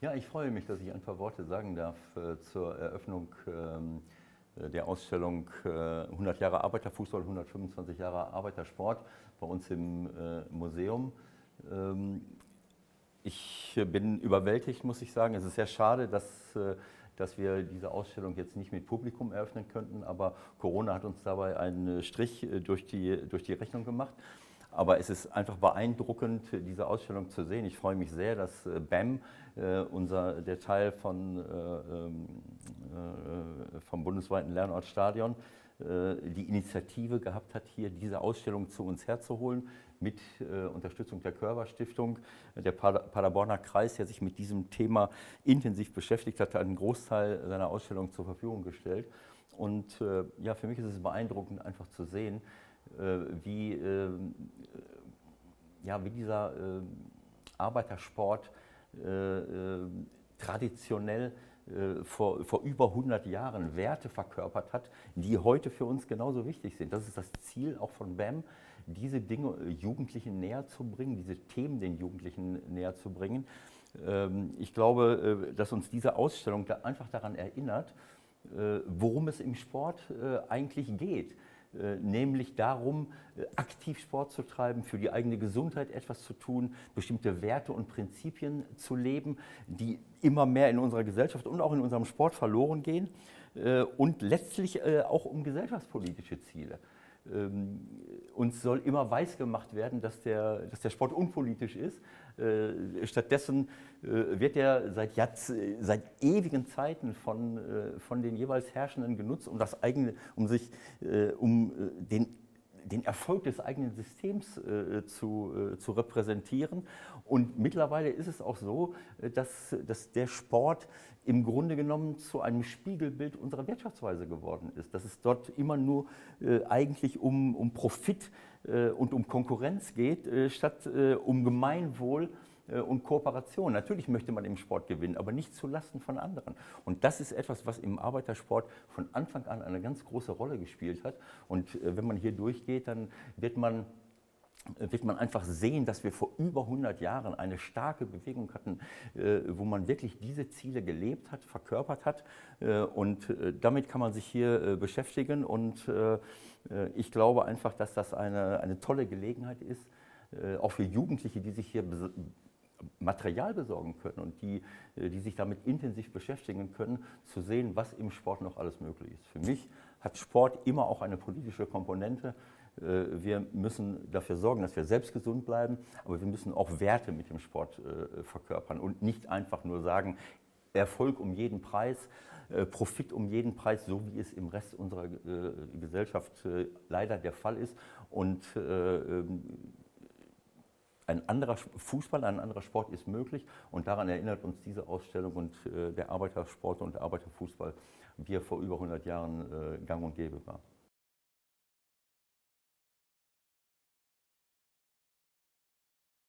Ja, ich freue mich, dass ich ein paar Worte sagen darf zur Eröffnung der Ausstellung 100 Jahre Arbeiterfußball, 125 Jahre Arbeitersport bei uns im Museum. Ich bin überwältigt, muss ich sagen. Es ist sehr schade, dass wir diese Ausstellung jetzt nicht mit Publikum eröffnen könnten, aber Corona hat uns dabei einen Strich durch die Rechnung gemacht. Aber es ist einfach beeindruckend, diese Ausstellung zu sehen. Ich freue mich sehr, dass BAM, der Teil vom bundesweiten Lernortstadion, die Initiative gehabt hat, hier diese Ausstellung zu uns herzuholen, mit Unterstützung der Körber-Stiftung. Der Paderborner Kreis, der sich mit diesem Thema intensiv beschäftigt hat, hat einen Großteil seiner Ausstellung zur Verfügung gestellt. Und ja, für mich ist es beeindruckend, einfach zu sehen, wie dieser Arbeitersport traditionell vor über 100 Jahren Werte verkörpert hat, die heute für uns genauso wichtig sind. Das ist das Ziel auch von BAM, diese Dinge Jugendlichen näher zu bringen, diese Themen den Jugendlichen näher zu bringen. Ich glaube, dass uns diese Ausstellung einfach daran erinnert, worum es im Sport eigentlich geht. Nämlich darum, aktiv Sport zu treiben, für die eigene Gesundheit etwas zu tun, bestimmte Werte und Prinzipien zu leben, die immer mehr in unserer Gesellschaft und auch in unserem Sport verloren gehen, und letztlich auch um gesellschaftspolitische Ziele. Uns soll immer weisgemacht werden, dass der Sport unpolitisch ist. Stattdessen wird er seit ewigen Zeiten von den jeweils Herrschenden genutzt, um den Erfolg des eigenen Systems zu repräsentieren. Und mittlerweile ist es auch so, dass der Sport im Grunde genommen zu einem Spiegelbild unserer Wirtschaftsweise geworden ist. Dass es dort immer nur eigentlich um Profit und um Konkurrenz geht, statt um Gemeinwohl und Kooperation. Natürlich möchte man im Sport gewinnen, aber nicht zulasten von anderen. Und das ist etwas, was im Arbeitersport von Anfang an eine ganz große Rolle gespielt hat. Und wenn man hier durchgeht, dann wird man einfach sehen, dass wir vor über 100 Jahren eine starke Bewegung hatten, wo man wirklich diese Ziele gelebt hat, verkörpert hat. Und damit kann man sich hier beschäftigen. Und ich glaube einfach, dass das eine tolle Gelegenheit ist, auch für Jugendliche, die sich hier Material besorgen können und die sich damit intensiv beschäftigen können, zu sehen, was im Sport noch alles möglich ist. Für mich hat Sport immer auch eine politische Komponente. Wir müssen dafür sorgen, dass wir selbst gesund bleiben, aber wir müssen auch Werte mit dem Sport verkörpern und nicht einfach nur sagen, Erfolg um jeden Preis, Profit um jeden Preis, so wie es im Rest unserer Gesellschaft leider der Fall ist. Und ein anderer Fußball, ein anderer Sport ist möglich, und daran erinnert uns diese Ausstellung und der Arbeitersport und der Arbeiterfußball, wie er vor über 100 Jahren gang und gäbe war.